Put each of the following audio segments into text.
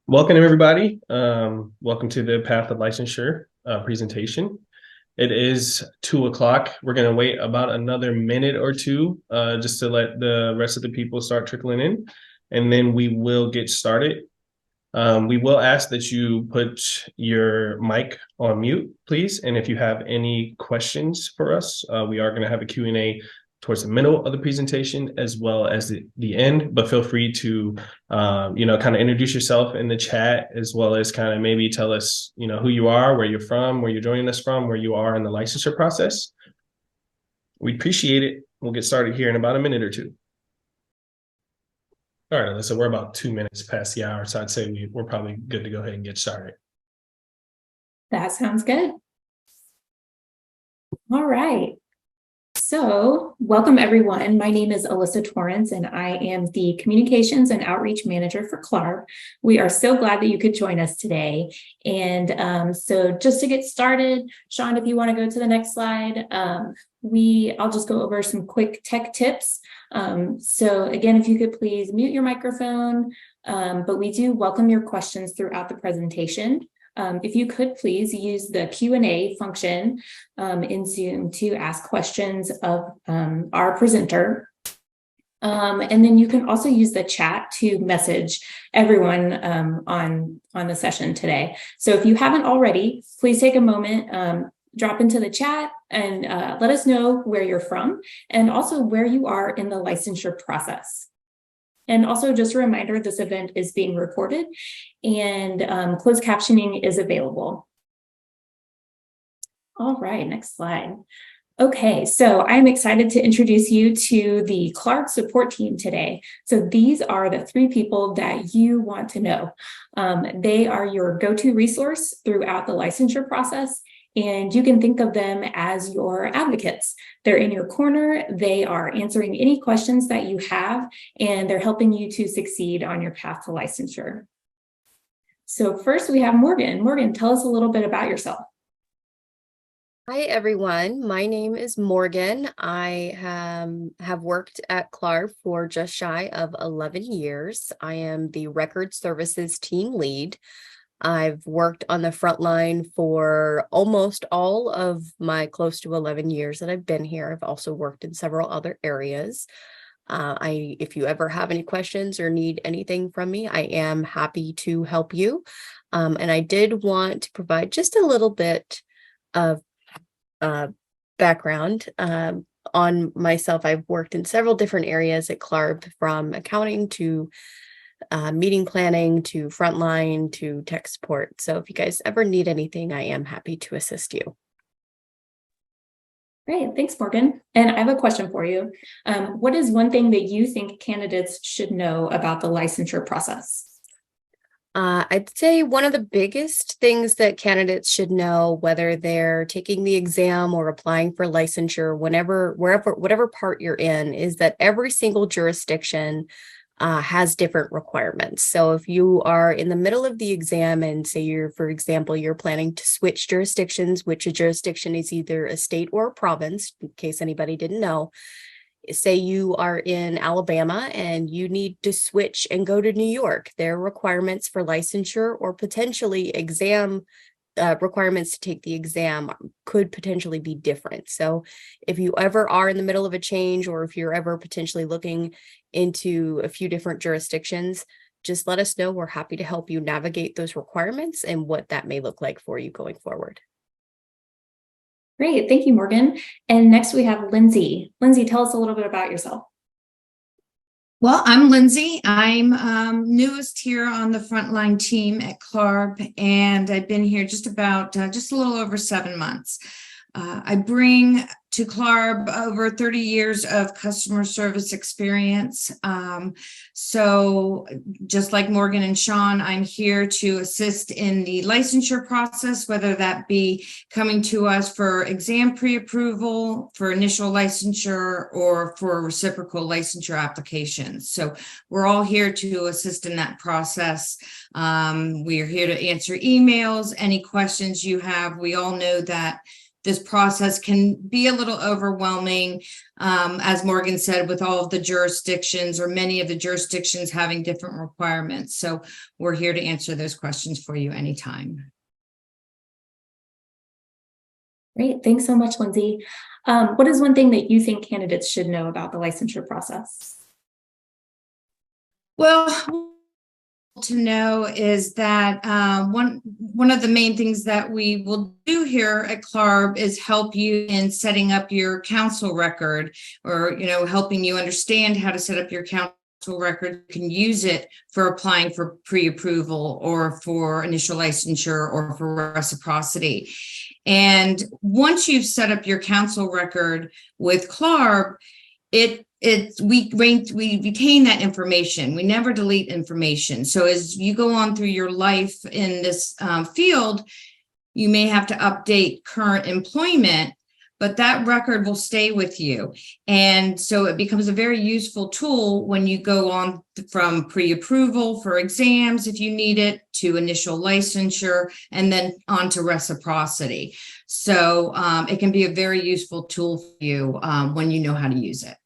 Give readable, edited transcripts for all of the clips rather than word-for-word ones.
Welcome, everybody. Welcome to the Path of Licensure presentation. It is 2 o'clock. We're going to wait about another minute or two just to let the rest of the people start trickling in, and then we will get started. We will ask that you put your mic on mute, please. And if you have any questions for us, we are going to have a Q&A towards the middle of the presentation as well as the end, but feel free to, kind of introduce yourself in the chat as well as kind of maybe tell us, who you are, where you're from, where you're joining us from, where you are in the licensure process. We appreciate it. We'll get started here in about a minute or two. All right, Alyssa, we're about 2 minutes past the hour, so I'd say we're probably good to go ahead and get started. That sounds good. All right. So welcome, everyone. My name is Alyssa Torrance, and I am the Communications and Outreach Manager for CLARB. We are so glad that you could join us today. And so just to get started, Sean, if you want to go to the next slide, I'll just go over some quick tech tips. So again, if you could please mute your microphone, but we do welcome your questions throughout the presentation. If you could please use the Q&A function in Zoom to ask questions of our presenter. And then you can also use the chat to message everyone on the session today. So if you haven't already, please take a moment, drop into the chat and let us know where you're from and also where you are in the licensure process. And also just a reminder, this event is being recorded and closed captioning is available. All right, next slide. Okay, so I'm excited to introduce you to the CLARB support team today. So these are the 3 people that you want to know. They are your go-to resource throughout the licensure process, and you can think of them as your advocates. They're in your corner, they are answering any questions that you have, and they're helping you to succeed on your path to licensure. So first we have Morgan. Morgan, tell us a little bit about yourself. Hi, everyone. My name is Morgan. I have worked at CLARB for just shy of 11 years. I am the Record Services Team Lead. I've worked on the front line for almost all of my close to 11 years that I've been here. I've also worked in several other areas. If you ever have any questions or need anything from me, I am happy to help you. And I did want to provide just a little bit of background on myself. I've worked in several different areas at CLARB, from accounting to meeting planning to frontline to tech support. So if you guys ever need anything, I am happy to assist you. Great, thanks, Morgan. And I have a question for you. What is one thing that you think candidates should know about the licensure process? I'd say one of the biggest things that candidates should know, whether they're taking the exam or applying for licensure, whatever part you're in, is that every single jurisdiction has different requirements. So if you are in the middle of the exam and say for example, you're planning to switch jurisdictions, which a jurisdiction is either a state or a province, in case anybody didn't know. Say you are in Alabama and you need to switch and go to New York. Their requirements for licensure or potentially exam requirements to take the exam could potentially be different. So if you ever are in the middle of a change, or if you're ever potentially looking into a few different jurisdictions, just let us know. We're happy to help you navigate those requirements and what that may look like for you going forward. Great, thank you, Morgan. And next we have Lindsay. Lindsay, tell us a little bit about yourself. Well, I'm Lindsay. I'm newest here on the frontline team at CLARB, and I've been here just a little over 7 months. I bring to CLARB over 30 years of customer service experience. So just like Morgan and Sean, I'm here to assist in the licensure process, whether that be coming to us for exam pre-approval, for initial licensure, or for reciprocal licensure applications. So we're all here to assist in that process. We are here to answer emails, any questions you have. We all know that this process can be a little overwhelming, as Morgan said, with all of the jurisdictions or many of the jurisdictions having different requirements. So we're here to answer those questions for you anytime. Great. Thanks so much, Lindsay. What is one thing that you think candidates should know about the licensure process? Well, to know is that one of the main things that we will do here at CLARB is help you in setting up your council record, or helping you understand how to set up your council record. You can use it for applying for pre-approval or for initial licensure or for reciprocity. And once you've set up your council record with CLARB, we retain that information. We never delete information. So as you go on through your life in this field, you may have to update current employment, but that record will stay with you. And so it becomes a very useful tool when you go on from pre-approval for exams, if you need it, to initial licensure, and then on to reciprocity. So it can be a very useful tool for you when you know how to use it.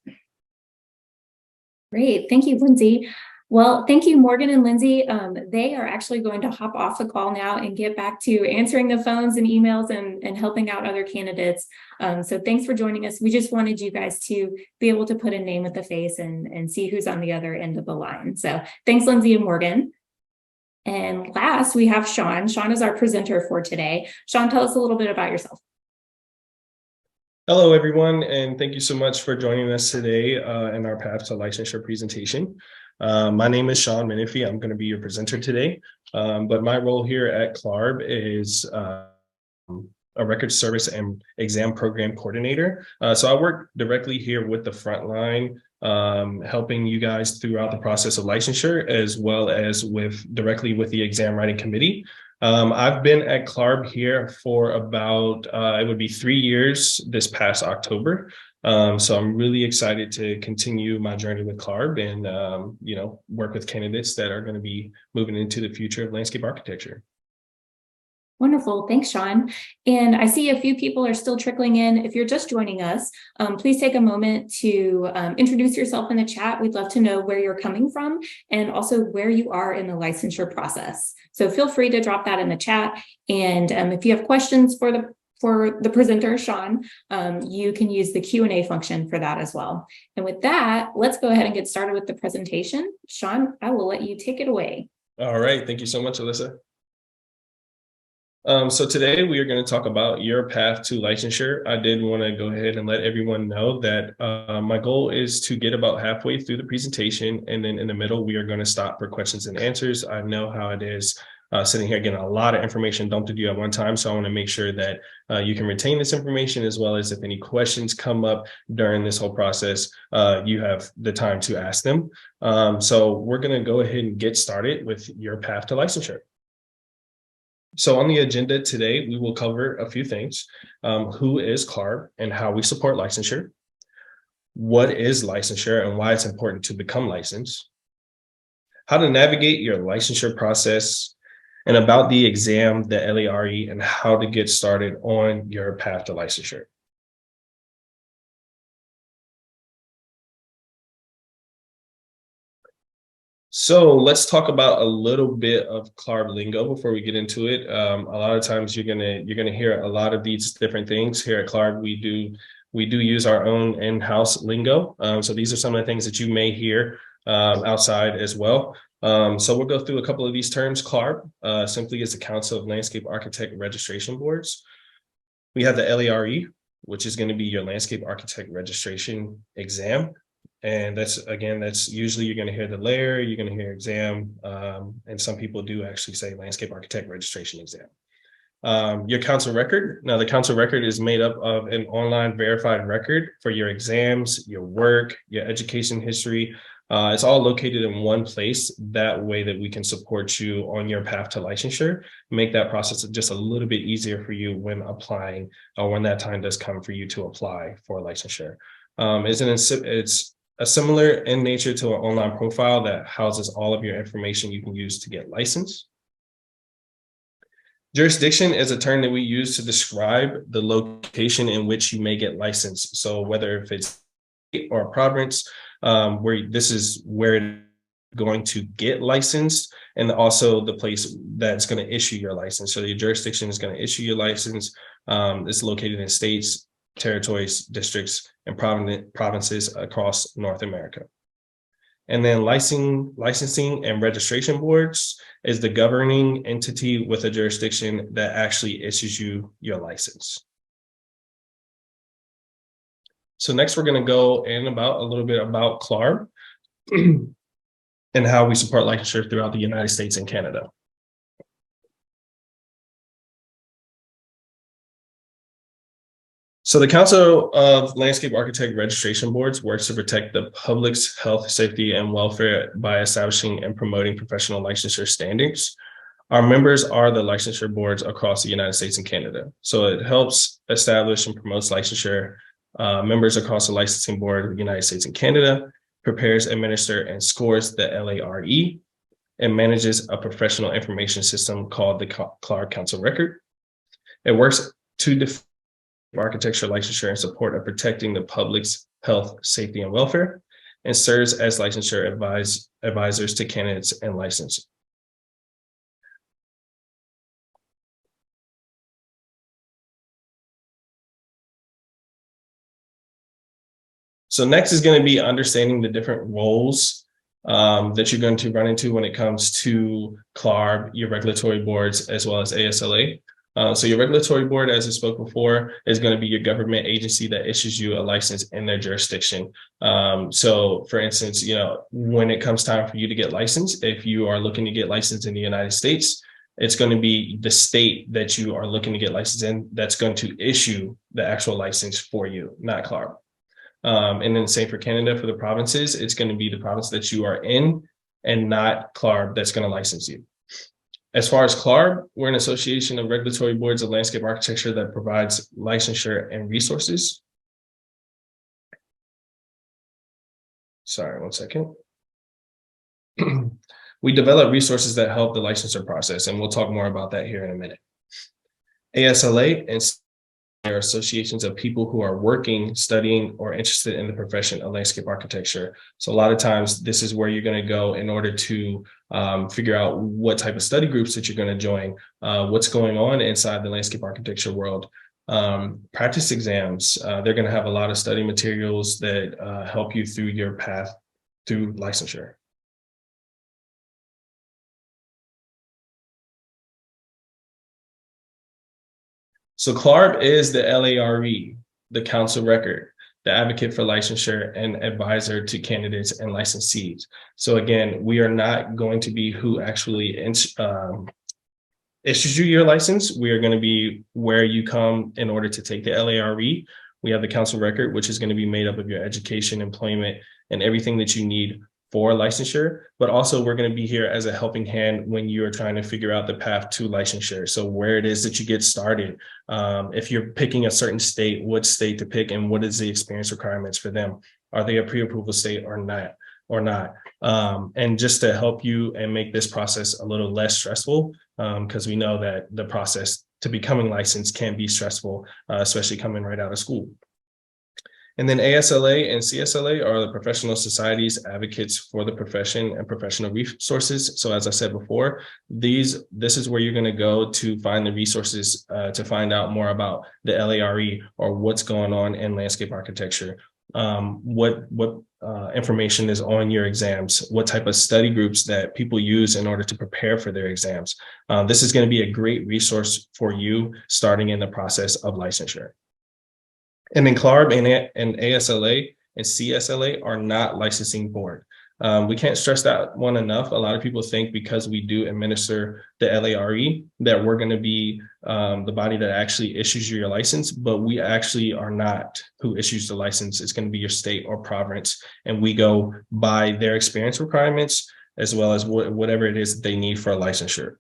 Great. Thank you, Lindsay. Well, thank you, Morgan and Lindsay. They are actually going to hop off the call now and get back to answering the phones and emails and helping out other candidates. So thanks for joining us. We just wanted you guys to be able to put a name with the face and see who's on the other end of the line. So thanks, Lindsay and Morgan. And last, we have Sean. Sean is our presenter for today. Sean, tell us a little bit about yourself. Hello, everyone, and thank you so much for joining us today in our Path to Licensure presentation. My name is Sean Menifee. I'm going to be your presenter today, but my role here at CLARB is a record service and exam program coordinator. So I work directly here with the front line, helping you guys throughout the process of licensure, as well as directly with the exam writing committee. I've been at CLARB here for about, it would be 3 years this past October. So I'm really excited to continue my journey with CLARB and, work with candidates that are going to be moving into the future of landscape architecture. Wonderful. Thanks, Sean. And I see a few people are still trickling in. If you're just joining us, please take a moment to introduce yourself in the chat. We'd love to know where you're coming from and also where you are in the licensure process. So feel free to drop that in the chat. And if you have questions for the presenter, Sean, you can use the Q&A function for that as well. And with that, let's go ahead and get started with the presentation. Sean, I will let you take it away. All right. Thank you so much, Alyssa. So today we are going to talk about your path to licensure. I did want to go ahead and let everyone know that my goal is to get about halfway through the presentation, and then in the middle we are going to stop for questions and answers. I know how it is sitting here getting a lot of information dumped at you at one time, so I want to make sure that you can retain this information, as well as if any questions come up during this whole process, you have the time to ask them. So we're going to go ahead and get started with your path to licensure. So on the agenda today, we will cover a few things. Who is CLARB and how we support licensure? What is licensure and why it's important to become licensed? How to navigate your licensure process, and about the exam, the LARE, and how to get started on your path to licensure. So let's talk about a little bit of CLARB lingo before we get into it. A lot of times you're gonna hear a lot of these different things. Here at CLARB, we do use our own in-house lingo. So these are some of the things that you may hear outside as well. So we'll go through a couple of these terms. CLARB simply is the Council of Landscape Architect Registration Boards. We have the LARE, which is going to be your Landscape Architect Registration Exam. And that's usually you're going to hear the LARE, you're going to hear exam, and some people do actually say Landscape Architect Registration Exam. Your council record. Now, the council record is made up of an online verified record for your exams, your work, your education history. It's all located in one place. That way that we can support you on your path to licensure, make that process just a little bit easier for you when applying, or when that time does come for you to apply for licensure. It's a similar in nature to an online profile that houses all of your information you can use to get licensed. Jurisdiction is a term that we use to describe the location in which you may get licensed. So whether if it's or a province, where this is where it's going to get licensed, and also the place that's going to issue your license. So your jurisdiction is going to issue your license. It's located in states, territories, districts, and provinces across North America. And then licensing and registration boards is the governing entity with a jurisdiction that actually issues you your license. So next we're going to go in about a little bit about CLARB and how we support licensure throughout the United States and Canada. So the Council of Landscape Architect Registration Boards works to protect the public's health, safety, and welfare by establishing and promoting professional licensure standards. Our members are the licensure boards across the United States and Canada. So it helps establish and promotes licensure. Members across the licensing board of the United States and Canada, prepares, administers, and scores the LARE, and manages a professional information system called the CLARB Council Record. It works to define architecture licensure in support of protecting the public's health, safety, and welfare, and serves as licensure advisors to candidates and licensors. So next is going to be understanding the different roles that you're going to run into when it comes to CLARB, your regulatory boards, as well as ASLA. So your regulatory board, as I spoke before, is going to be your government agency that issues you a license in their jurisdiction. So for instance, when it comes time for you to get licensed, if you are looking to get licensed in the United States, it's going to be the state that you are looking to get licensed in that's going to issue the actual license for you, not CLARB. And then same for Canada, for the provinces, it's going to be the province that you are in and not CLARB that's going to license you. As far as CLARB, we're an association of regulatory boards of landscape architecture that provides licensure and resources. Sorry, one second. We develop resources that help the licensure process, and we'll talk more about that here in a minute. ASLA and are associations of people who are working, studying, or interested in the profession of landscape architecture. So a lot of times this is where you're going to go in order to figure out what type of study groups that you're going to join, what's going on inside the landscape architecture world. Practice exams, they're going to have a lot of study materials that help you through your path through licensure. So CLARB is the LARE, the council record, the advocate for licensure and advisor to candidates and licensees. So again, we are not going to be who actually issues you your license. We are going to be where you come in order to take the LARE. We have the council record, which is going to be made up of your education, employment, and everything that you need for licensure, but also we're going to be here as a helping hand when you are trying to figure out the path to licensure. So where it is that you get started, if you're picking a certain state, what state to pick, and what is the experience requirements for them? Are they a pre-approval state or not? And just to help you and make this process a little less stressful, because we know that the process to becoming licensed can be stressful, especially coming right out of school. And then ASLA and CSLA are the professional societies advocates for the profession and professional resources. So as I said before, this is where you're going to go to find the resources to find out more about the LARE or what's going on in landscape architecture, what information is on your exams, what type of study groups that people use in order to prepare for their exams. This is going to be a great resource for you starting in the process of licensure. And then CLARB and ASLA and CSLA are not licensing board. We can't stress that one enough. A lot of people think because we do administer the LARE that we're going to be the body that actually issues you your license, but we actually are not who issues the license. It's going to be your state or province, and we go by their experience requirements as well as whatever it is that they need for a licensure.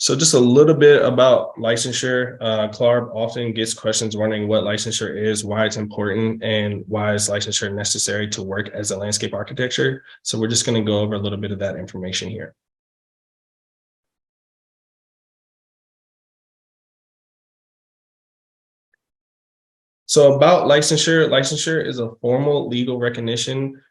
So just a little bit about licensure. CLARB often gets questions wondering what licensure is, why it's important, and why is licensure necessary to work as a landscape architecture. So we're just going to go over a little bit of that information here. So about licensure, licensure is a formal legal recognition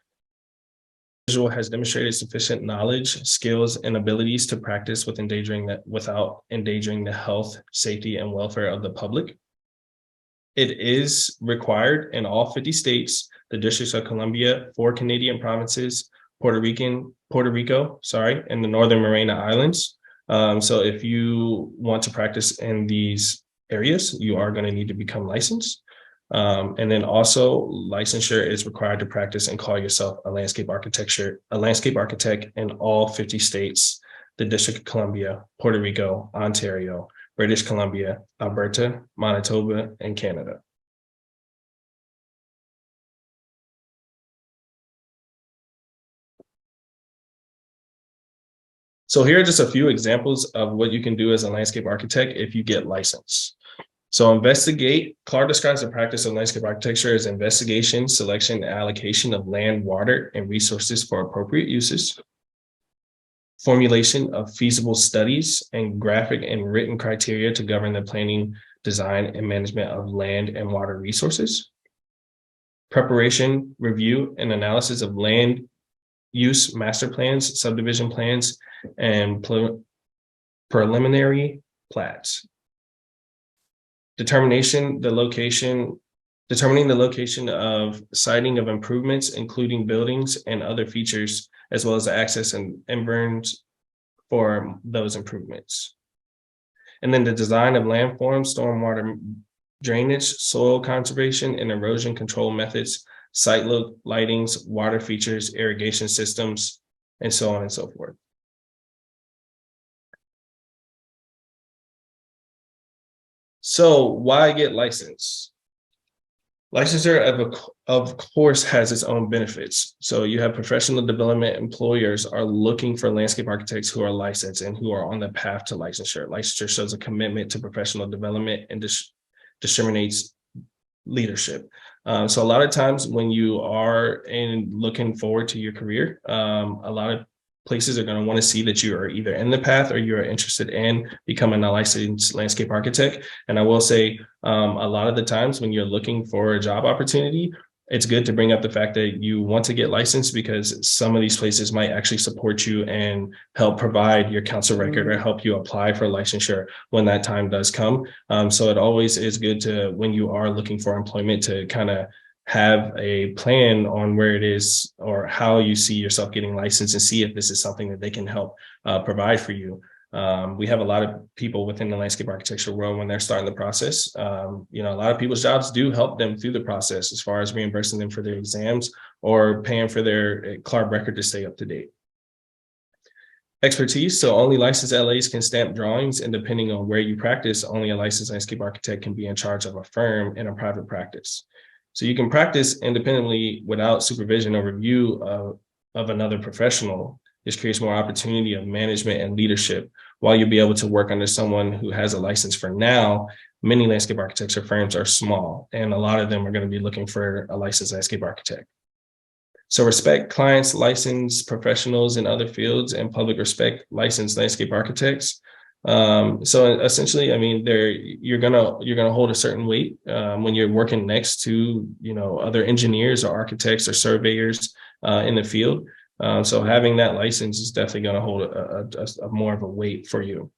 individual has demonstrated sufficient knowledge, skills, and abilities to practice without endangering the health, safety, and welfare of the public. It is required in all 50 states, the District of Columbia, 4 Canadian provinces, Puerto Rico, and the Northern Mariana Islands. So if you want to practice in these areas, you are going to need to become licensed. And then also licensure is required to practice and call yourself a landscape architect in all 50 states, the District of Columbia, Puerto Rico, Ontario, British Columbia, Alberta, Manitoba, and Canada. So here are just a few examples of what you can do as a landscape architect if you get licensed. So investigate, CLARB describes the practice of landscape architecture as investigation, selection, and allocation of land, water, and resources for appropriate uses. Formulation of feasible studies and graphic and written criteria to govern the planning, design, and management of land and water resources. Preparation, review, and analysis of land use master plans, subdivision plans, and preliminary plats. Determining the location of siting of improvements, including buildings and other features, as well as the access and burns for those improvements. And then the design of landforms, stormwater drainage, soil conservation, and erosion control methods, site lightings, water features, irrigation systems, and so on and so forth. So why get licensed? Licensure, of course, has its own benefits. So you have professional development. Employers are looking for landscape architects who are licensed and who are on the path to licensure. Licensure shows a commitment to professional development and discriminates leadership. So a lot of times when you are looking forward to your career, a lot of places are going to want to see that you are either in the path or you are interested in becoming a licensed landscape architect. And I will say a lot of the times when you're looking for a job opportunity, it's good to bring up the fact that you want to get licensed because some of these places might actually support you and help provide your council record or help you apply for licensure when that time does come. So it always is good to, when you are looking for employment, to kind of have a plan on where it is or how you see yourself getting licensed and see if this is something that they can help provide for you. We have a lot of people within the landscape architecture world when they're starting the process. A lot of people's jobs do help them through the process as far as reimbursing them for their exams or paying for their CLARB record to stay up to date. Expertise. So only licensed LAs can stamp drawings, and depending on where you practice, only a licensed landscape architect can be in charge of a firm in a private practice. So you can practice independently without supervision or review of another professional. This creates more opportunity of management and leadership. While you'll be able to work under someone who has a license for now, many landscape architecture firms are small, and a lot of them are going to be looking for a licensed landscape architect. So respect clients, licensed professionals in other fields, and public respect licensed landscape architects. So essentially, I mean, you're gonna hold a certain weight when you're working next to other engineers or architects or surveyors in the field. So having that license is definitely going to hold a more of a weight for you.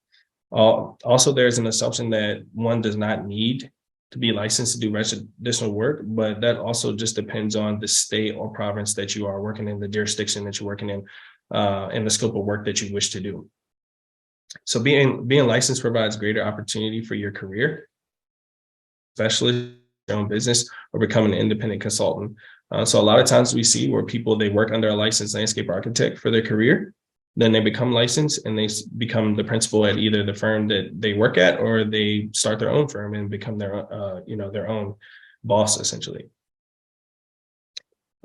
Also, there's an assumption that one does not need to be licensed to do additional work, but that also just depends on the state or province that you are working in, the jurisdiction that you're working in, and the scope of work that you wish to do. So being licensed provides greater opportunity for your career, especially your own business or become an independent consultant. So a lot of times we see where they work under a licensed landscape architect for their career, then they become licensed and they become the principal at either the firm that they work at, or they start their own firm and become their own boss essentially.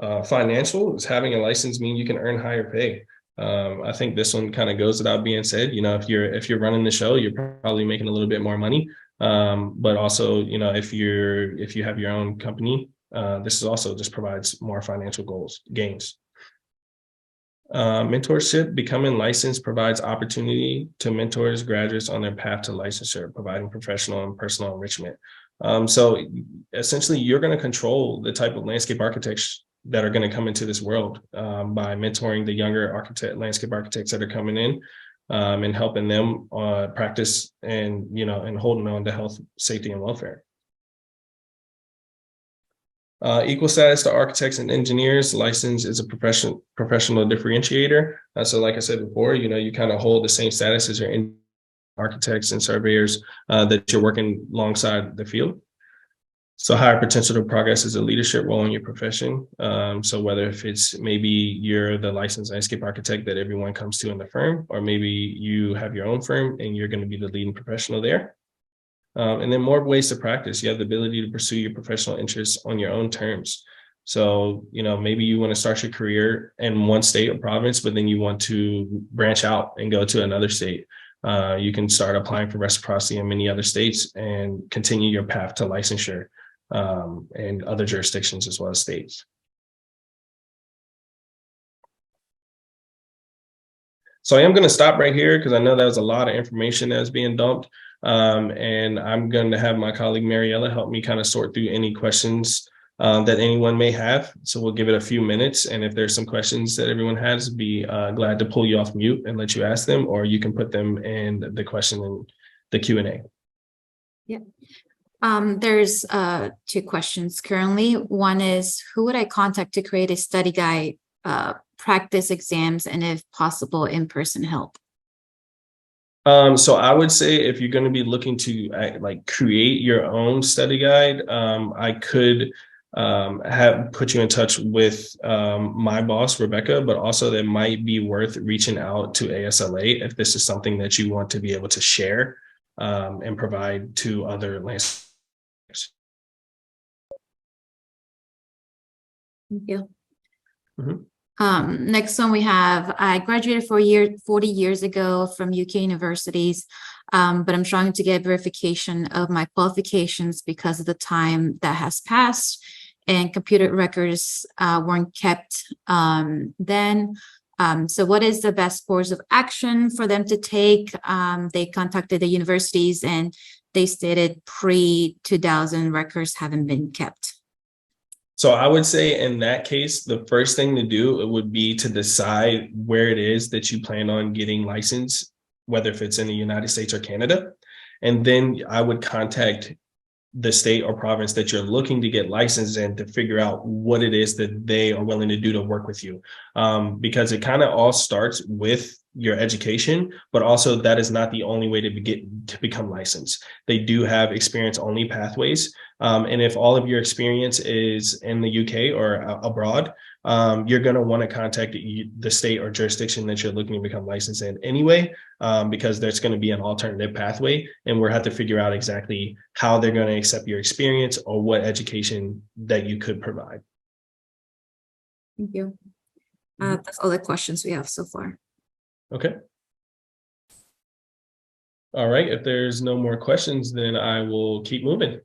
Financial is having a license mean you can earn higher pay. I think this one kind of goes without being said. If you're running the show, you're probably making a little bit more money. But also, if you have your own company, this is also just provides more financial gains. Mentorship, becoming licensed provides opportunity to mentors, graduates on their path to licensure, providing professional and personal enrichment. So essentially, you're going to control the type of landscape architects that are going to come into this world by mentoring the younger landscape architects that are coming in and helping them practice and holding on to health, safety, and welfare. Equal status to architects and engineers. License is a professional differentiator. So like I said before, you kind of hold the same status as your architects and surveyors that you're working alongside the field. So higher potential to progress is a leadership role in your profession. So whether if it's maybe you're the licensed landscape architect that everyone comes to in the firm, or maybe you have your own firm and you're going to be the leading professional there. And then more ways to practice. You have the ability to pursue your professional interests on your own terms. So, maybe you want to start your career in one state or province, but then you want to branch out and go to another state. You can start applying for reciprocity in many other states and continue your path to licensure and other jurisdictions as well as states. So I am going to stop right here because I know that was a lot of information that was being dumped. And I'm going to have my colleague Mariella help me kind of sort through any questions that anyone may have. So we'll give it a few minutes. And if there's some questions that everyone has, be glad to pull you off mute and let you ask them, or you can put them in the question in the Q&A. Yeah. There's 2 questions currently. One is, who would I contact to create a study guide, practice exams, and if possible, in-person help? So I would say if you're going to be looking to create your own study guide, I could have put you in touch with my boss, Rebecca, but also that might be worth reaching out to ASLA if this is something that you want to be able to share and provide to other landscapers. Thank you. Mm-hmm. Next one we have, I graduated 40 years ago from UK universities, but I'm trying to get verification of my qualifications because of the time that has passed and computer records weren't kept then. So what is the best course of action for them to take? They contacted the universities and they stated pre-2000 records haven't been kept. So I would say in that case, the first thing to do it would be to decide where it is that you plan on getting licensed, whether if it's in the United States or Canada. And then I would contact the state or province that you're looking to get licensed in to figure out what it is that they are willing to do to work with you. Because it kind of all starts with your education, but also that is not the only way to become licensed. They do have experience only pathways. And if all of your experience is in the UK or abroad, you're going to want to contact the state or jurisdiction that you're looking to become licensed in anyway, because there's going to be an alternative pathway, and we'll have to figure out exactly how they're going to accept your experience or what education that you could provide. Thank you. That's all the questions we have so far. Okay. All right. If there's no more questions, then I will keep moving.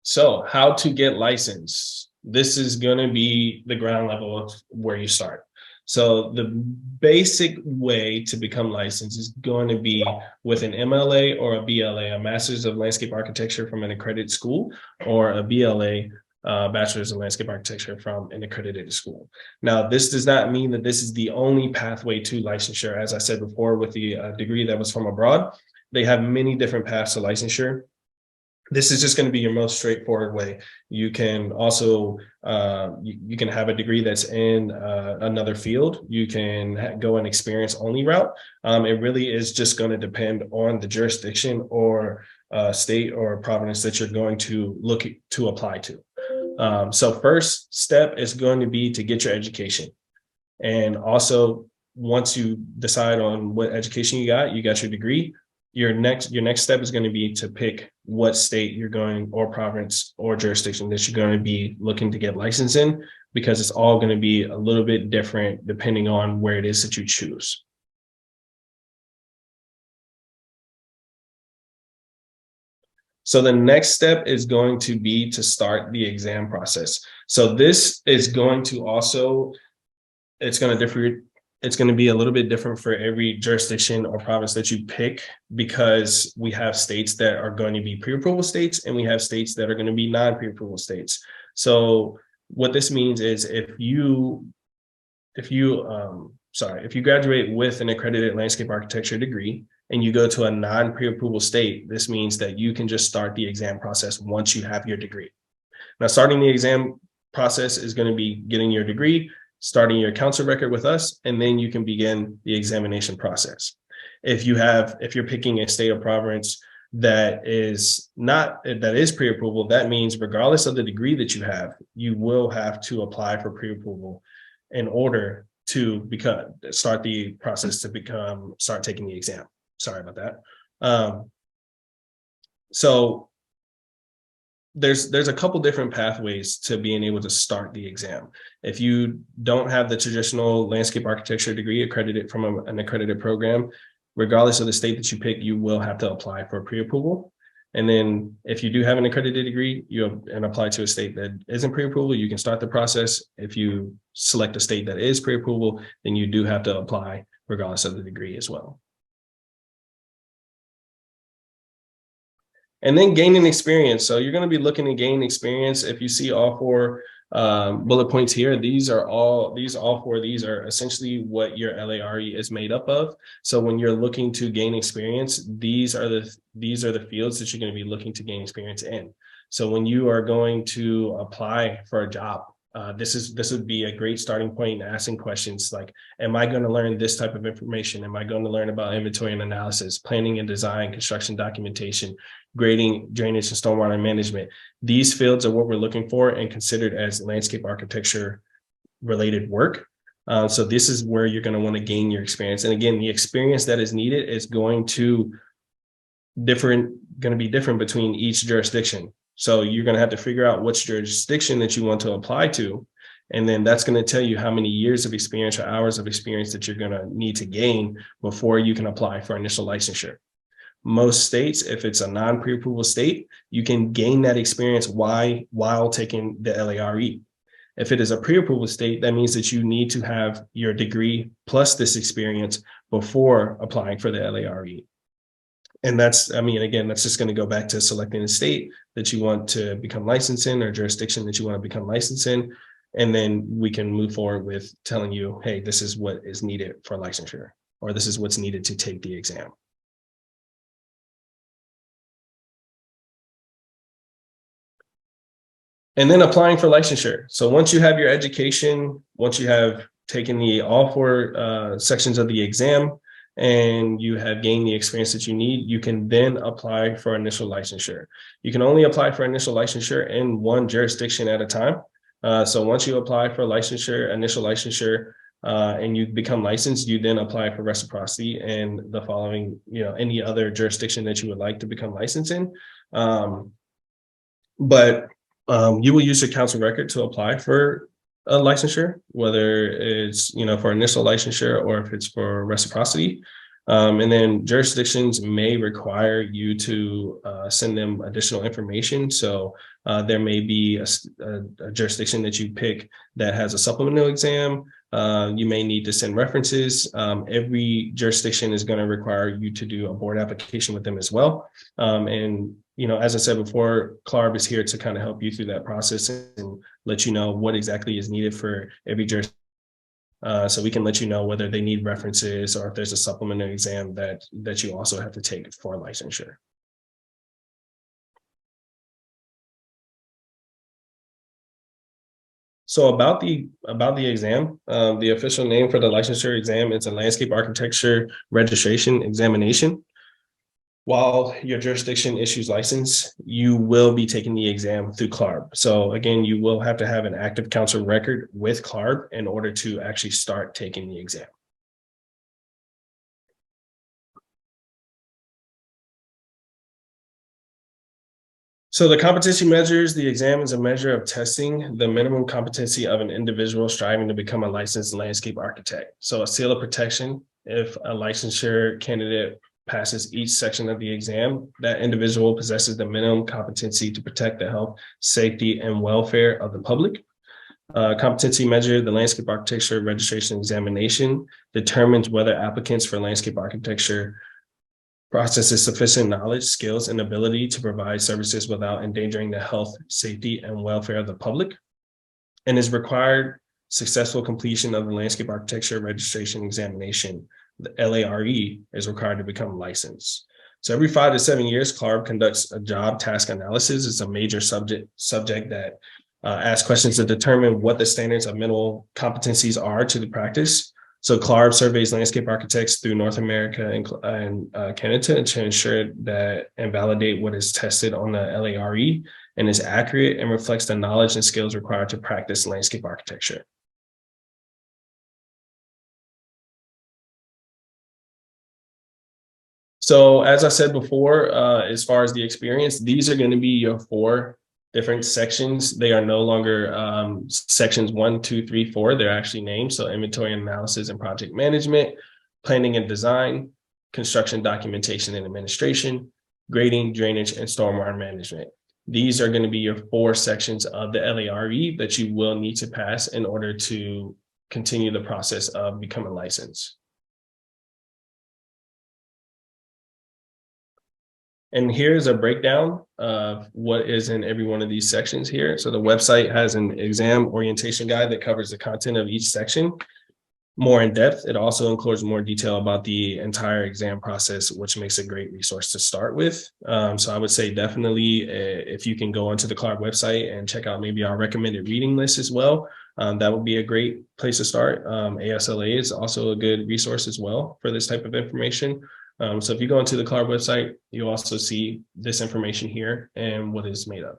So how to get licensed. This is going to be the ground level of where you start. So the basic way to become licensed is going to be with an MLA or a BLA, a Master's of Landscape Architecture from an accredited school, or a BLA, Bachelor's of Landscape Architecture from an accredited school. Now, this does not mean that this is the only pathway to licensure. As I said before, with the degree that was from abroad, they have many different paths to licensure. This is just going to be your most straightforward way. You can also, you can have a degree that's in another field. You can go an experience only route. It really is just going to depend on the jurisdiction or state or province that you're going to look to apply to. So first step is going to be to get your education. And also, once you decide on what education you got your degree, your next step is going to be to pick what state you're going, or province or jurisdiction that you're going to be looking to get licensed in, because it's all going to be a little bit different depending on where it is that you choose. So the next step is going to be to start the exam process. So this is going to also, it's going to differ. It's going to be a little bit different for every jurisdiction or province that you pick, because we have states that are going to be pre-approval states and we have states that are going to be non-pre-approval states. So what this means is if you graduate with an accredited landscape architecture degree and you go to a non-pre-approval state, this means that you can just start the exam process once you have your degree. Now, starting the exam process is going to be getting your degree, starting your council record with us, and then you can begin the examination process. If you're picking a state or province that is pre-approval, that means regardless of the degree that you have, you will have to apply for pre-approval in order to start the process to start taking the exam. Sorry about that. So there's a couple different pathways to being able to start the exam. If you don't have the traditional landscape architecture degree accredited from an accredited program, regardless of the state that you pick, you will have to apply for pre-approval. And then if you do have an accredited degree, and apply to a state that isn't pre-approval, you can start the process. If you select a state that is pre-approval, then you do have to apply regardless of the degree as well. And then gaining experience. So you're going to be looking to gain experience. If you see all four bullet points here, these are essentially what your LARE is made up of. So when you're looking to gain experience, these are the fields that you're going to be looking to gain experience in. So when you are going to apply for a job, this would be a great starting point in asking questions like, am I going to learn this type of information? Am I going to learn about inventory and analysis, planning and design, construction documentation, grading, drainage, and stormwater management? These fields are what we're looking for and considered as landscape architecture related work. So this is where you're going to want to gain your experience. And again, the experience that is needed is going to be different between each jurisdiction. So you're going to have to figure out which jurisdiction that you want to apply to. And then that's going to tell you how many years of experience or hours of experience that you're going to need to gain before you can apply for initial licensure. Most states, if it's a non-pre-approval state, you can gain that experience while taking the LARE. If it is a pre-approval state, that means that you need to have your degree plus this experience before applying for the LARE. And that's just going to go back to selecting a state that you want to become licensed in or jurisdiction that you want to become licensed in. And then we can move forward with telling you, hey, this is what is needed for licensure, or this is what's needed to take the exam. And then applying for licensure. So once you have your education, once you have taken all four sections of the exam, and you have gained the experience that you need, you can then apply for initial licensure. You can only apply for initial licensure in one jurisdiction at a time. So once you apply for initial licensure, and you become licensed, you then apply for reciprocity and the following, any other jurisdiction that you would like to become licensed in. But you will use your council record to apply for a licensure, whether it's for initial licensure or if it's for reciprocity. And then jurisdictions may require you to send them additional information. So there may be a jurisdiction that you pick that has a supplemental exam. You may need to send references. Every jurisdiction is going to require you to do a board application with them as well. And as I said before, CLARB is here to kind of help you through that process and let you know what exactly is needed for every jurisdiction. So we can let you know whether they need references or if there's a supplemental exam that you also have to take for licensure. So about the exam, the official name for the licensure exam is a landscape architecture registration examination. While your jurisdiction issues license, you will be taking the exam through CLARB. So again, you will have to have an active council record with CLARB in order to actually start taking the exam. So the competency measures, the exam is a measure of testing the minimum competency of an individual striving to become a licensed landscape architect. So a seal of protection, if a licensure candidate passes each section of the exam, that individual possesses the minimum competency to protect the health, safety, and welfare of the public. Competency measure, the landscape architecture registration examination determines whether applicants for landscape architecture possesses sufficient knowledge, skills, and ability to provide services without endangering the health, safety, and welfare of the public, and is required successful completion of the landscape architecture registration examination. The LARE is required to become licensed. So every 5 to 7 years, CLARB conducts a job task analysis. It's a major subject that asks questions to determine what the standards of minimal competencies are to the practice. So CLARB surveys landscape architects through North America and Canada to ensure that and validate what is tested on the LARE and is accurate and reflects the knowledge and skills required to practice landscape architecture. So as I said before, as far as the experience, these are going to be your 4 different sections. They are no longer sections 1, 2, 3, 4. They're actually named. So inventory and analysis and project management, planning and design, construction documentation and administration, grading, drainage, and stormwater management. These are going to be your 4 sections of the LARE that you will need to pass in order to continue the process of becoming licensed. And here's a breakdown of what is in every one of these sections here. So the website has an exam orientation guide that covers the content of each section more in depth. It also includes more detail about the entire exam process, which makes a great resource to start with. So I would say definitely if you can go onto the CLARB website and check out maybe our recommended reading list as well, that would be a great place to start. ASLA is also a good resource as well for this type of information. So if you go into the CLARB website, you'll also see this information here and what it's made of.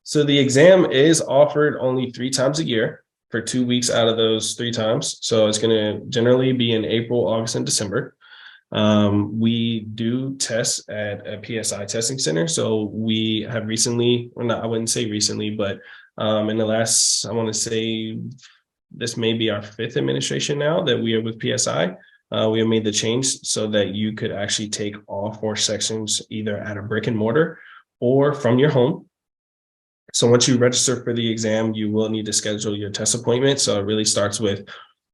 So the exam is offered only 3 times a year for 2 weeks out of those 3 times. So it's going to generally be in April, August, and December. We do tests at a PSI testing center. So we have recently, or not, I wouldn't say recently, but in the last, I want to say, this may be our 5th administration now that we are with PSI. We have made the change so that you could actually take all 4 sections either at a brick and mortar or from your home. So once you register for the exam, you will need to schedule your test appointment. So it really starts with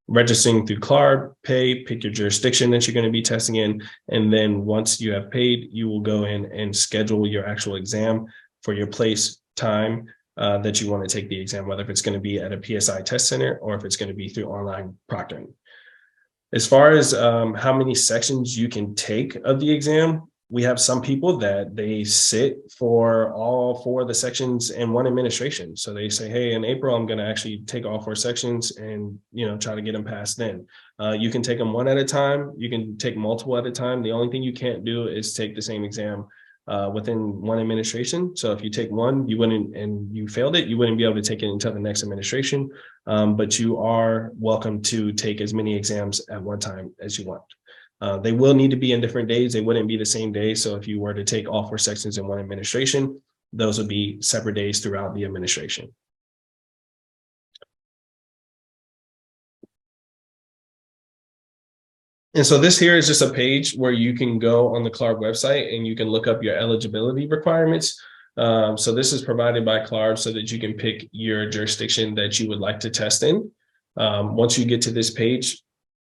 registering through CLARB, pick your jurisdiction that you're going to be testing in. And then once you have paid, you will go in and schedule your actual exam for your place, time, that you want to take the exam, whether if it's going to be at a PSI test center or if it's going to be through online proctoring. As far as how many sections you can take of the exam, we have some people that they sit for all 4 of the sections in one administration. So they say, hey, in April, I'm going to actually take all 4 sections and, try to get them passed then. You can take them one at a time. You can take multiple at a time. The only thing you can't do is take the same exam within one administration. So if you take one, you wouldn't, and you failed it, you wouldn't be able to take it until the next administration. But you are welcome to take as many exams at one time as you want. They will need to be in different days. They wouldn't be the same day. So if you were to take all 4 sections in one administration, those would be separate days throughout the administration. And so this here is just a page where you can go on the CLARB website and you can look up your eligibility requirements. So this is provided by CLARB so that you can pick your jurisdiction that you would like to test in. Once you get to this page,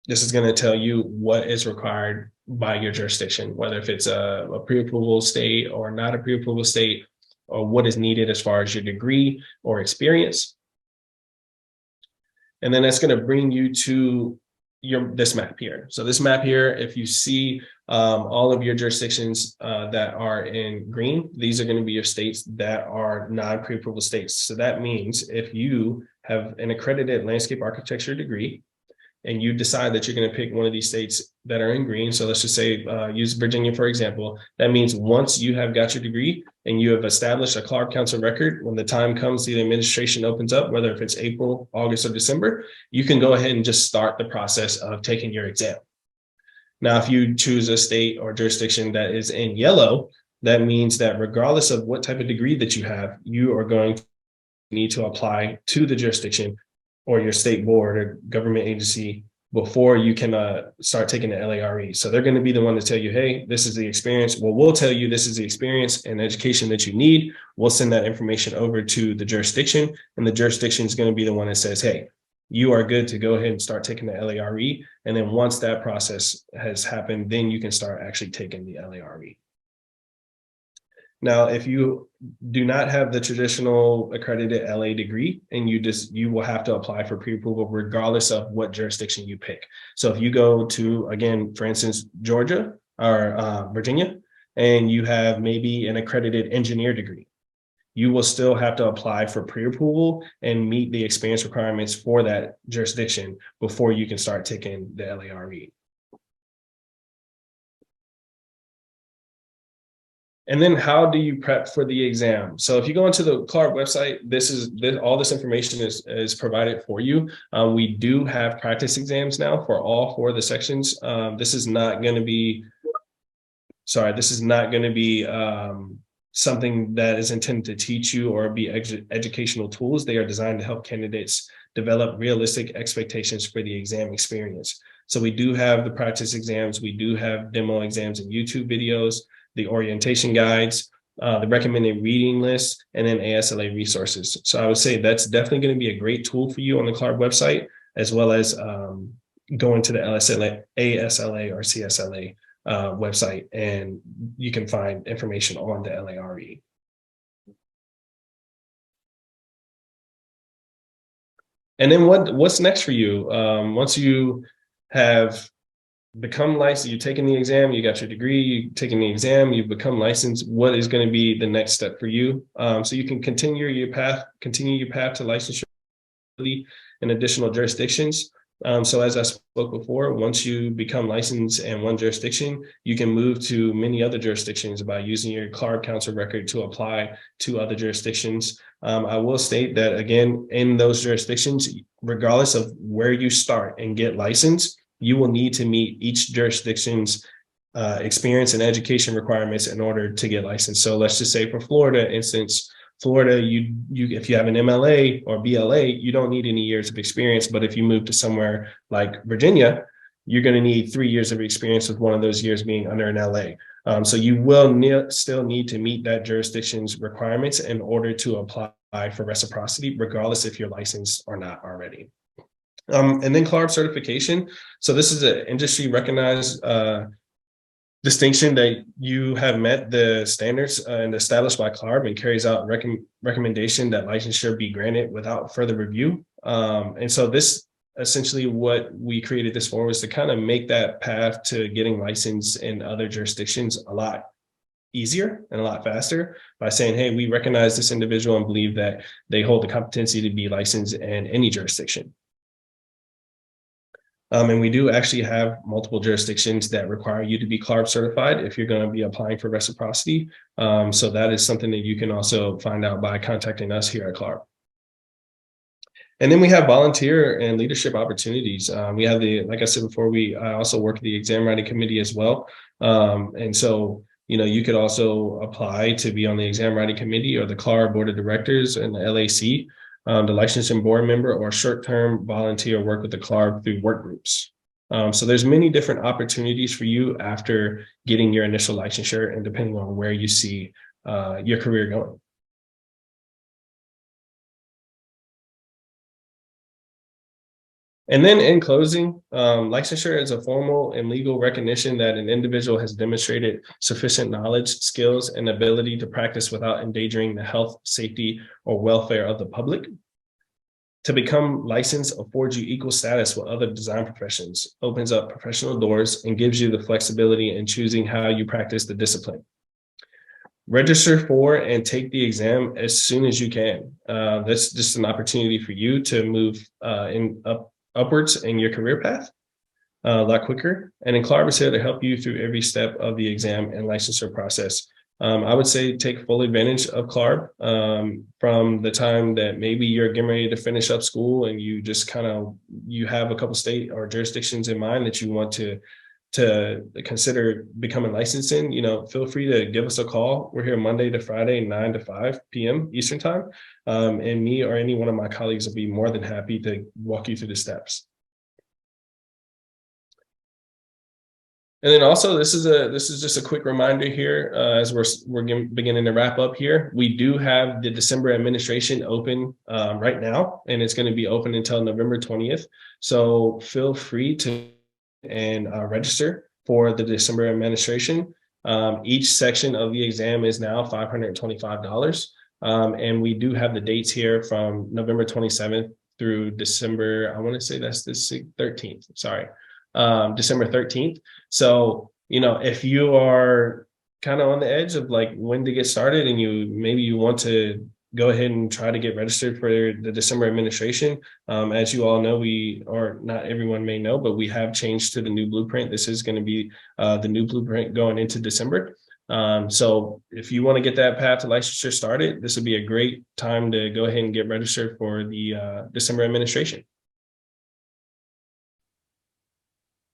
this is going to tell you what is required by your jurisdiction, whether if it's a pre-approval state or not a pre-approval state, or what is needed as far as your degree or experience. And then that's going to bring you to this map here. So this map here, if you see all of your jurisdictions that are in green, these are going to be your states that are non-pre-approval states. So that means if you have an accredited landscape architecture degree, and you decide that you're going to pick one of these states that are in green. So let's just say, use Virginia, for example. That means once you have got your degree and you have established a CLARB Council record, when the time comes, the administration opens up, whether if it's April, August, or December, you can go ahead and just start the process of taking your exam. Now, if you choose a state or jurisdiction that is in yellow, that means that regardless of what type of degree that you have, you are going to need to apply to the jurisdiction or your state board or government agency before you can start taking the LARE. So they're going to be the one to tell you, hey, this is the experience. Well, we'll tell you this is the experience and education that you need. We'll send that information over to the jurisdiction, and the jurisdiction is going to be the one that says, hey, you are good to go ahead and start taking the LARE. And then once that process has happened, then you can start actually taking the LARE. Now, if you do not have the traditional accredited LA degree, and you will have to apply for pre-approval regardless of what jurisdiction you pick. So if you go to, again, for instance, Georgia or Virginia, and you have maybe an accredited engineer degree, you will still have to apply for pre-approval and meet the experience requirements for that jurisdiction before you can start taking the LARE. And then how do you prep for the exam? So if you go into the CLARB website, all this information is provided for you. We do have practice exams now for all 4 of the sections. This is not going to be something that is intended to teach you or be educational tools. They are designed to help candidates develop realistic expectations for the exam experience. So we do have the practice exams, we do have demo exams and YouTube videos, the orientation guides, the recommended reading list, and then ASLA resources. So I would say that's definitely going to be a great tool for you on the CLARB website, as well as going to the ASLA or CSLA website, and you can find information on the LARE. And then what's next for you? Once you have become licensed, you've taken the exam, you got your degree, you've taken the exam, you've become licensed, what is going to be the next step for you? So you can continue your path to licensure in additional jurisdictions. So as I spoke before, once you become licensed in one jurisdiction, you can move to many other jurisdictions by using your CLARB council record to apply to other jurisdictions. I will state that, again, in those jurisdictions, regardless of where you start and get licensed, you will need to meet each jurisdiction's experience and education requirements in order to get licensed. So let's just say for Florida instance, Florida, if you have an MLA or BLA, you don't need any years of experience. But if you move to somewhere like Virginia, you're going to need 3 years of experience, with one of those years being under an LA. So you will still need to meet that jurisdiction's requirements in order to apply for reciprocity, regardless if you're licensed or not already. And then CLARB certification. So this is an industry recognized distinction that you have met the standards and established by CLARB, and carries out recommendation that licensure be granted without further review. And so this essentially what we created this for was to kind of make that path to getting licensed in other jurisdictions a lot easier and a lot faster by saying, hey, we recognize this individual and believe that they hold the competency to be licensed in any jurisdiction. And we do actually have multiple jurisdictions that require you to be CLARB certified if you're going to be applying for reciprocity. So that is something that you can also find out by contacting us here at CLARB. And then we have volunteer and leadership opportunities. We have like I said before, I also work at the exam writing committee as well. And so, you could also apply to be on the exam writing committee or the CLARB board of directors and the LAC. The licensing board member, or short-term volunteer work with the CLARB through work groups. So there's many different opportunities for you after getting your initial licensure, and depending on where you see your career going. And then in closing, licensure is a formal and legal recognition that an individual has demonstrated sufficient knowledge, skills, and ability to practice without endangering the health, safety, or welfare of the public. To become licensed affords you equal status with other design professions, opens up professional doors, and gives you the flexibility in choosing how you practice the discipline. Register for and take the exam as soon as you can. That's just an opportunity for you to move upwards in your career path a lot quicker. And then CLARB is here to help you through every step of the exam and licensure process. I would say take full advantage of CLARB from the time that maybe you're getting ready to finish up school and you just you have a couple state or jurisdictions in mind that you want to to consider becoming licensed in, feel free to give us a call. We're here Monday to Friday, 9 to 5 p.m. Eastern time. And me or any one of my colleagues will be more than happy to walk you through the steps. And then also, this is just a quick reminder here as we're beginning to wrap up here. We do have the December administration open right now, and it's going to be open until November 20th. So feel free to register for the December administration. Each section of the exam is now $525. And we do have the dates here from November 27th through December, I want to say that's the 13th, sorry. December 13th. So, if you are kind of on the edge of like when to get started and you want to go ahead and try to get registered for the December administration, as you all know, or not everyone may know, but we have changed to the new blueprint. This is going to be the new blueprint going into December. So if you want to get that path to licensure started, this would be a great time to go ahead and get registered for the December administration.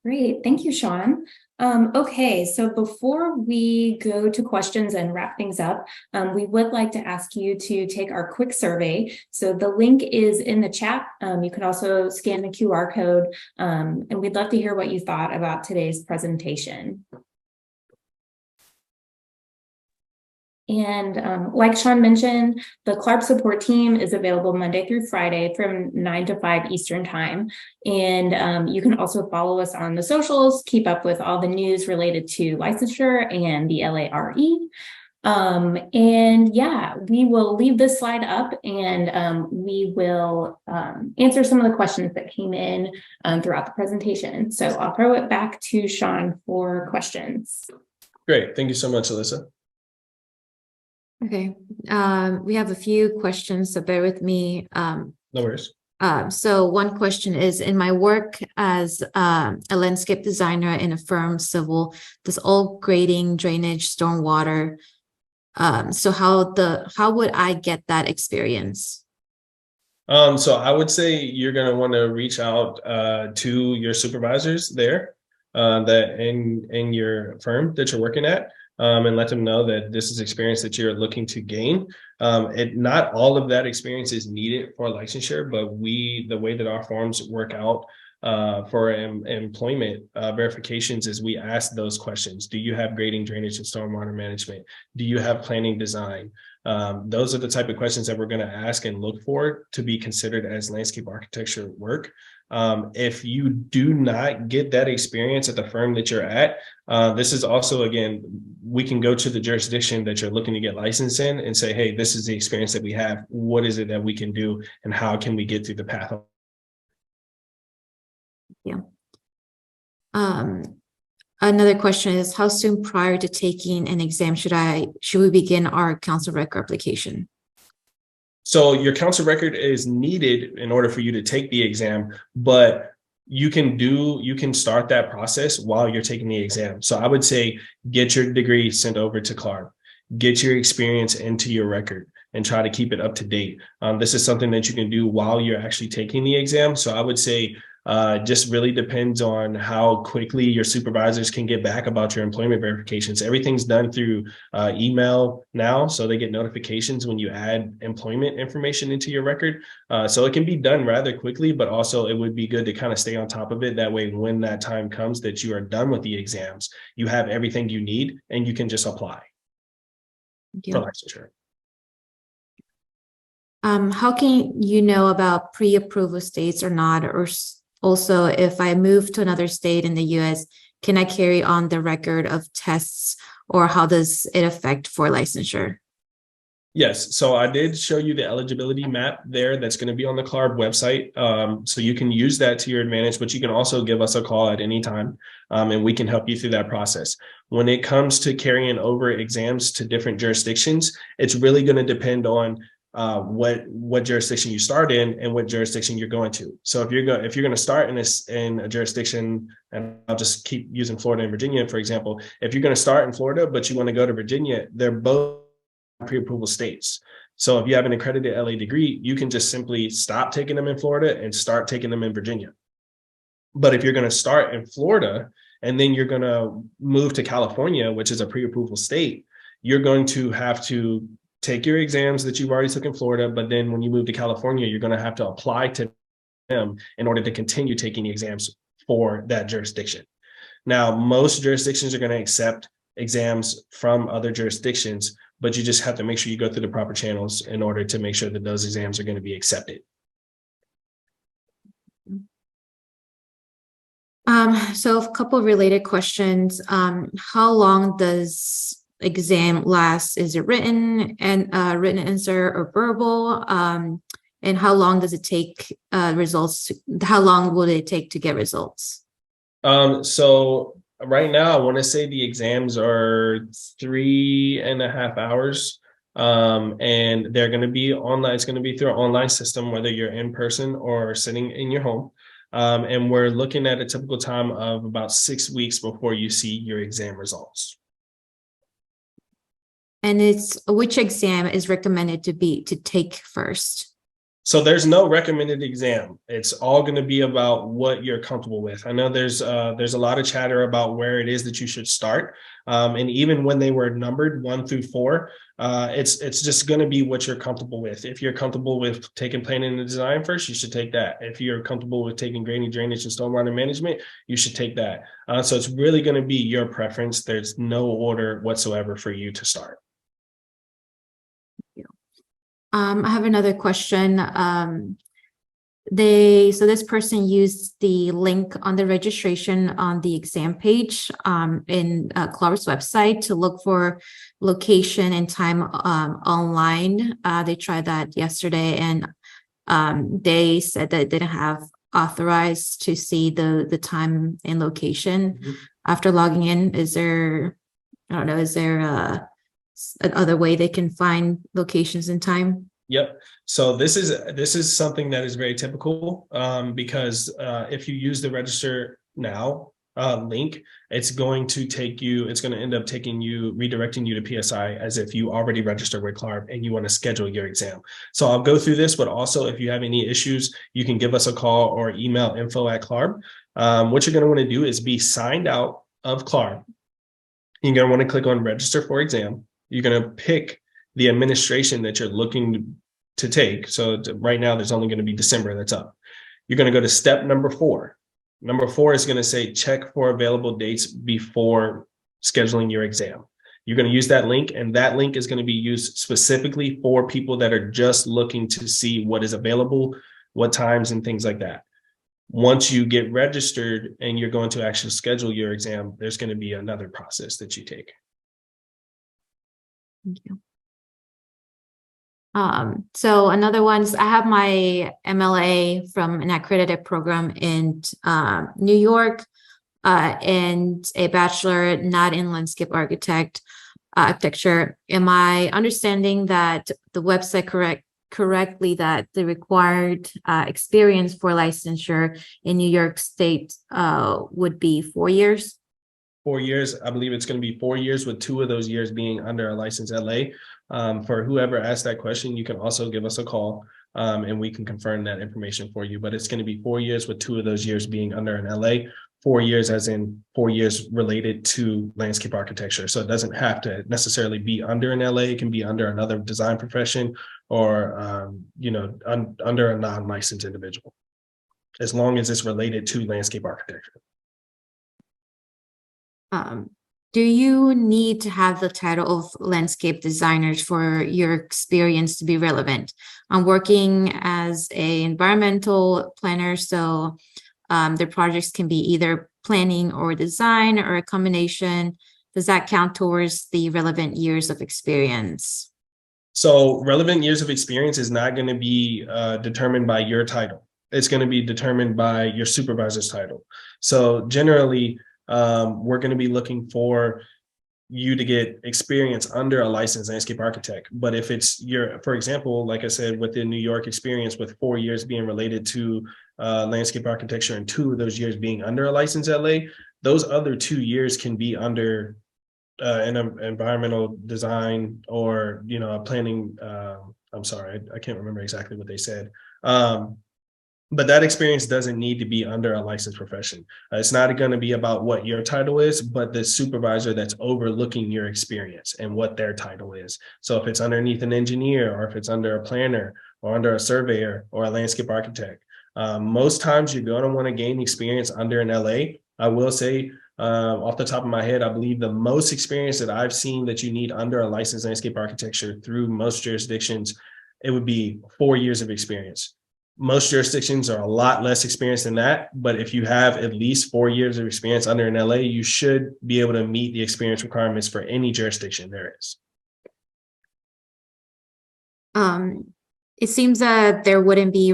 Great. Thank you, Sean. Okay, so before we go to questions and wrap things up, we would like to ask you to take our quick survey. So the link is in the chat. You can also scan the QR code, and we'd love to hear what you thought about today's presentation. And like Sean mentioned, the CLARB support team is available Monday through Friday from 9 to 5 Eastern time. And you can also follow us on the socials, keep up with all the news related to licensure and the LARE. And yeah, we will leave this slide up and we will answer some of the questions that came in throughout the presentation. So I'll throw it back to Sean for questions. Great. Thank you so much, Alyssa. Okay, we have a few questions, so bear with me. No worries. So one question is, in my work as a landscape designer in a firm civil, does all grading, drainage, stormwater, so how would I get that experience? So I would say you're going to want to reach out to your supervisors there that in your firm that you're working at. And let them know that this is experience that you're looking to gain. Not all of that experience is needed for licensure, but the way that our forms work out for employment verifications is we ask those questions. Do you have grading, drainage, and stormwater management? Do you have planning design? Those are the type of questions that we're going to ask and look for to be considered as landscape architecture work. If you do not get that experience at the firm that you're at, this is also, again, we can go to the jurisdiction that you're looking to get licensed in and say, hey, this is the experience that we have. What is it that we can do and how can we get through the path? Yeah. Another question is, how soon prior to taking an exam should we begin our council record application? So your council record is needed in order for you to take the exam, but you can start that process while you're taking the exam. So I would say get your degree sent over to CLARB, get your experience into your record and try to keep it up to date. This is something that you can do while you're actually taking the exam. So I would say just really depends on how quickly your supervisors can get back about your employment verifications. Everything's done through email now, so they get notifications when you add employment information into your record. So it can be done rather quickly, but also it would be good to kind of stay on top of it. That way, when that time comes that you are done with the exams, you have everything you need and you can just apply for licensure. How can you know about pre-approval states or not? Or also, if I move to another state in the US, can I carry on the record of tests, or how does it affect for licensure? Yes, so I did show you the eligibility map there that's going to be on the CLARB website. So you can use that to your advantage, but you can also give us a call at any time and we can help you through that process. When it comes to carrying over exams to different jurisdictions, it's really going to depend on what jurisdiction you start in and what jurisdiction you're going to. So if you're going to start in a jurisdiction, and I'll just keep using Florida and Virginia, for example, if you're going to start in Florida, but you want to go to Virginia, they're both pre-approval states. So if you have an accredited LA degree, you can just simply stop taking them in Florida and start taking them in Virginia. But if you're going to start in Florida and then you're going to move to California, which is a pre-approval state, you're going to have to take your exams that you've already took in Florida, but then when you move to California, you're going to have to apply to them in order to continue taking the exams for that jurisdiction. Now, most jurisdictions are going to accept exams from other jurisdictions, but you just have to make sure you go through the proper channels in order to make sure that those exams are going to be accepted. So a couple of related questions. How long does exam last? Is it written and written answer or verbal? And how long does it take results? How long will it take to get results? So right now, I want to say the exams are 3.5 hours. And they're going to be online. It's going to be through an online system, whether you're in person or sitting in your home. And we're looking at a typical time of about 6 weeks before you see your exam results. And it's which exam is recommended to take first? So there's no recommended exam. It's all going to be about what you're comfortable with. I know there's a lot of chatter about where it is that you should start. And even when they were numbered 1 through 4, it's just going to be what you're comfortable with. If you're comfortable with taking planning and design first, you should take that. If you're comfortable with taking grading, drainage, and stormwater management, you should take that. So it's really going to be your preference. There's no order whatsoever for you to start. I have another question. So this person used the link on the registration on the exam page in CLARB's website to look for location and time online. They tried that yesterday, and they said that they didn't have authorized to see the time and location after logging in. Is there, I don't know, is there another way they can find locations and time? Yep. So this is something that is very typical because if you use the register now link, it's going to end up redirecting you to PSI as if you already registered with CLARB and you want to schedule your exam. So I'll go through this, but also if you have any issues, you can give us a call or email info@CLARB. What you're going to want to do is be signed out of CLARB. You're going to want to click on register for exam. You're going to pick the administration that you're looking to take. So right now, there's only going to be December that's up. You're going to go to step number 4. Number 4 is going to say check for available dates before scheduling your exam. You're going to use that link, and that link is going to be used specifically for people that are just looking to see what is available, what times, and things like that. Once you get registered and you're going to actually schedule your exam, there's going to be another process that you take. Thank you. So another one is I have my MLA from an accredited program in New York and a bachelor not in landscape architecture. Am I understanding that the website correctly that the required experience for licensure in New York State would be 4 years? 4 years. I believe it's going to be 4 years, with 2 of those years being under a licensed LA. For whoever asked that question, you can also give us a call and we can confirm that information for you. But it's going to be 4 years, with 2 of those years being under an LA. 4 years as in 4 years related to landscape architecture. So it doesn't have to necessarily be under an LA. It can be under another design profession or under a non-licensed individual, as long as it's related to landscape architecture. Do you need to have the title of landscape designers for your experience to be relevant? I'm working as an environmental planner, so their projects can be either planning or design or a combination. Does that count towards the relevant years of experience? So relevant years of experience is not going to be determined by your title. It's going to be determined by your supervisor's title. So generally, we're going to be looking for you to get experience under a licensed landscape architect. But if it's for example, like I said, with the New York experience, with 4 years being related to landscape architecture and 2 of those years being under a licensed LA, those other 2 years can be under an environmental design or, a planning. I'm sorry, I can't remember exactly what they said. But that experience doesn't need to be under a licensed profession. It's not going to be about what your title is, but the supervisor that's overlooking your experience and what their title is. So if it's underneath an engineer, or if it's under a planner, or under a surveyor, or a landscape architect, most times you're going to want to gain experience under an LA. I will say, off the top of my head, I believe the most experience that I've seen that you need under a licensed landscape architecture through most jurisdictions, it would be 4 years of experience. Most jurisdictions are a lot less experienced than that, but if you have at least 4 years of experience under an LA, you should be able to meet the experience requirements for any jurisdiction there is. It seems that there wouldn't be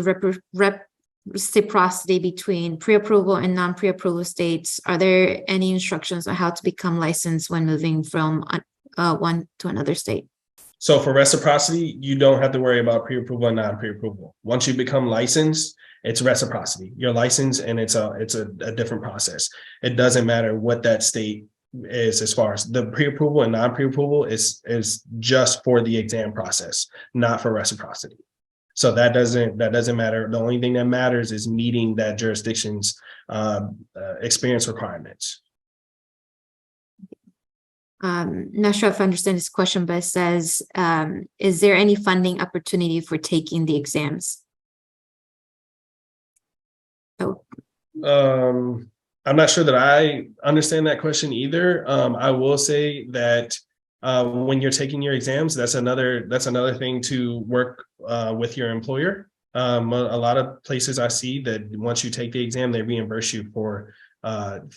reciprocity between pre-approval and non-pre-approval states. Are there any instructions on how to become licensed when moving from one to another state? So for reciprocity, you don't have to worry about pre-approval and non-pre-approval. Once you become licensed, it's reciprocity. You're licensed, and it's a different process. It doesn't matter what that state is as far as the pre-approval and non-pre-approval is just for the exam process, not for reciprocity. So that doesn't matter. The only thing that matters is meeting that jurisdiction's experience requirements. Not sure if I understand this question, but it says, is there any funding opportunity for taking the exams? Oh. I'm not sure that I understand that question either. I will say that when you're taking your exams, that's another thing to work with your employer. A lot of places I see that once you take the exam, they reimburse you for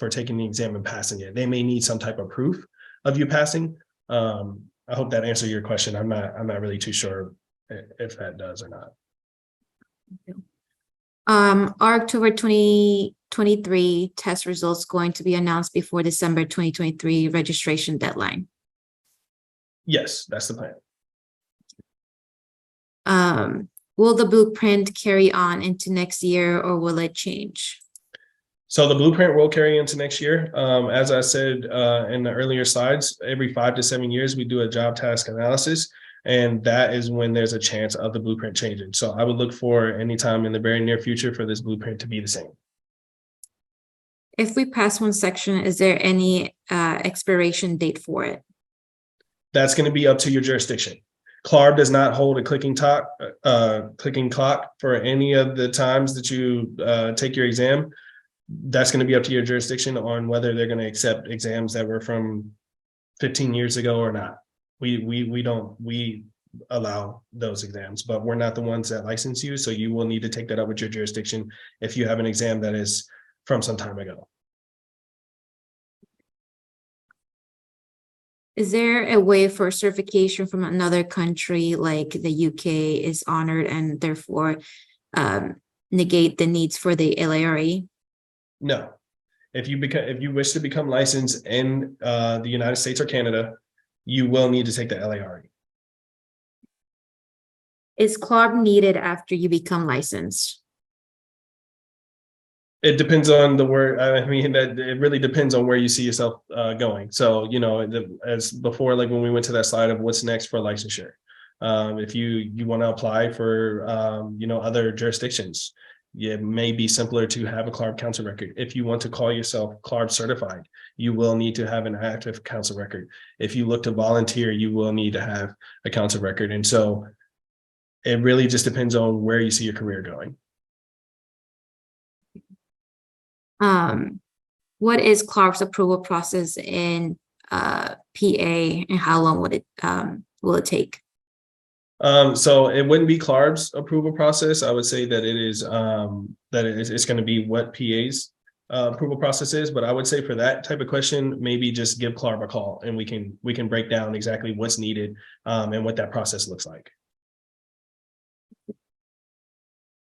taking the exam and passing it. They may need some type of proof of you passing. I hope that answered your question. I'm not really too sure if that does or not. Are October 2023 test results going to be announced before December 2023 registration deadline? Yes, that's the plan. Will the blueprint carry on into next year, or will it change? So the blueprint will carry into next year. As I said in the earlier slides, every 5 to 7 years, we do a job task analysis, and that is when there's a chance of the blueprint changing. So I would look for anytime in the very near future for this blueprint to be the same. If we pass one section, is there any expiration date for it? That's going to be up to your jurisdiction. CLARB does not hold a clicking clock for any of the times that you take your exam. That's going to be up to your jurisdiction on whether they're going to accept exams that were from 15 years ago or not. We allow those exams, but we're not the ones that license you. So you will need to take that up with your jurisdiction if you have an exam that is from some time ago. Is there a way for certification from another country, like the UK, is honored and therefore negate the needs for the LARE? No. If you wish to become licensed in the United States or Canada, you will need to take the LARE. Is CLARB needed after you become licensed? It depends on the word. I mean, that it really depends on where you see yourself going. So, you know, as before, like when we went to that slide of what's next for licensure, if you want to apply for, you know, other jurisdictions, it may be simpler to have a CLARB council record. If you want to call yourself CLARB certified, you will need to have an active council record. If you look to volunteer, you will need to have a council record. And so it really just depends on where you see your career going. What is CLARB's approval process in PA, and how long would it will it take? So it wouldn't be CLARB's approval process. I would say that it's going to be what PA's approval process is. But I would say for that type of question, maybe just give CLARB a call, and we can break down exactly what's needed and what that process looks like.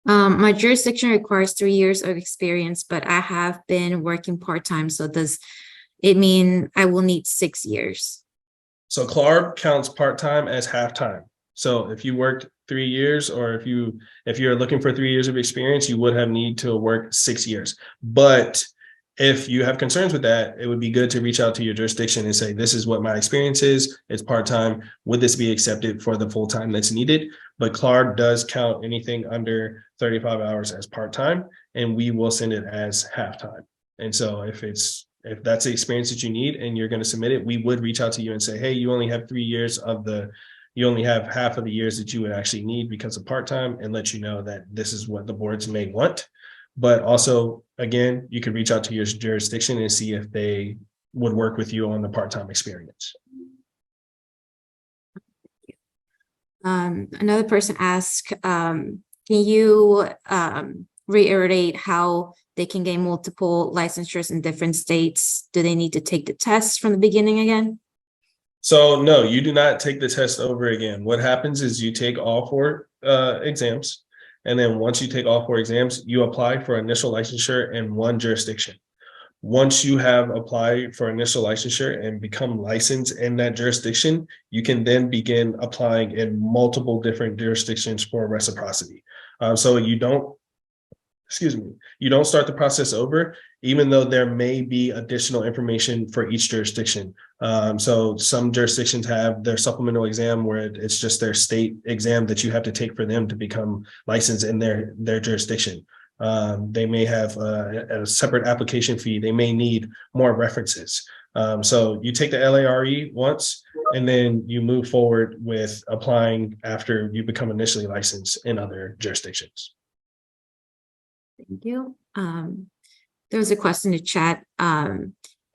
My jurisdiction requires 3 years of experience, but I have been working part-time. So does it mean I will need 6 years? So CLARB counts part-time as half-time. So if you worked 3 years, or if you're looking for 3 years of experience, you would have need to work 6 years. But if you have concerns with that, it would be good to reach out to your jurisdiction and say, this is what my experience is. It's part-time. Would this be accepted for the full time that's needed? But CLARB does count anything under 35 hours as part-time, and we will send it as half-time. And so if that's the experience that you need and you're going to submit it, we would reach out to you and say, hey, you only have 3 years you only have half of the years that you would actually need because of part-time, and let you know that this is what the boards may want. But also, again, you could reach out to your jurisdiction and see if they would work with you on the part-time experience. Another person asked, can you reiterate how they can gain multiple licensures in different states? Do they need to take the test from the beginning again? So no, you do not take the test over again. What happens is you take all 4 exams. And then once you take all 4 exams, you apply for initial licensure in one jurisdiction. Once you have applied for initial licensure and become licensed in that jurisdiction, you can then begin applying in multiple different jurisdictions for reciprocity. So you don't start the process over, even though there may be additional information for each jurisdiction. So some jurisdictions have their supplemental exam where it's just their state exam that you have to take for them to become licensed in their jurisdiction. They may have a separate application fee. They may need more references. So you take the LARE once, and then you move forward with applying after you become initially licensed in other jurisdictions. Thank you. There was a question to chat.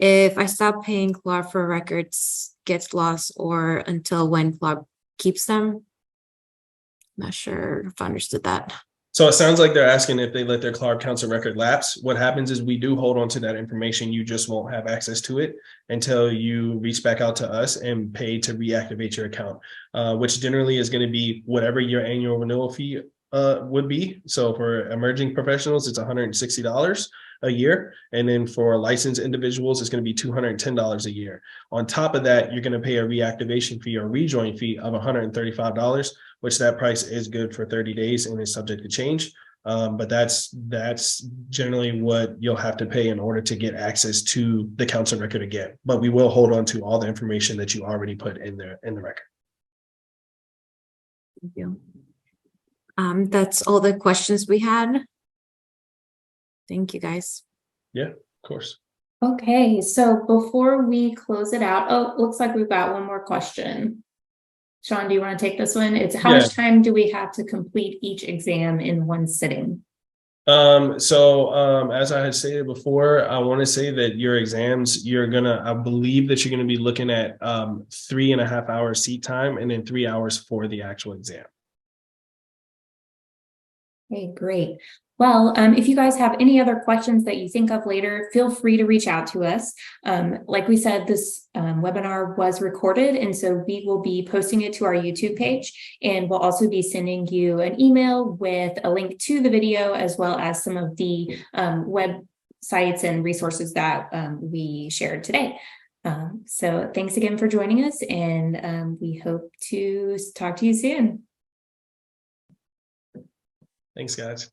If I stop paying CLARB for records, gets lost, or until when CLARB keeps them? Not sure if I understood that. So it sounds like they're asking if they let their CLARB council record lapse. What happens is we do hold on to that information. You just won't have access to it until you reach back out to us and pay to reactivate your account, which generally is going to be whatever your annual renewal fee would be. So for emerging professionals, it's $160 a year. And then for licensed individuals, it's going to be $210 a year. On top of that, you're going to pay a reactivation fee or rejoin fee of $135, which that price is good for 30 days and is subject to change. But that's generally what you'll have to pay in order to get access to the council record again. But we will hold on to all the information that you already put in the record. Thank you. That's all the questions we had. Thank you, guys. Yeah, of course. Okay, so before we close it out, oh, looks like we've got one more question. Sean, do you want to take this one? It's how much time do we have to complete each exam in one sitting? As I had stated before, I want to say that your exams, I believe that you're gonna be looking at 3.5 hours seat time and then 3 hours for the actual exam. Okay, great. Well, if you guys have any other questions that you think of later, feel free to reach out to us. Like we said, this webinar was recorded, and so we will be posting it to our YouTube page, and we'll also be sending you an email with a link to the video as well as some of the websites and resources that we shared today. So thanks again for joining us, and we hope to talk to you soon. Thanks, guys.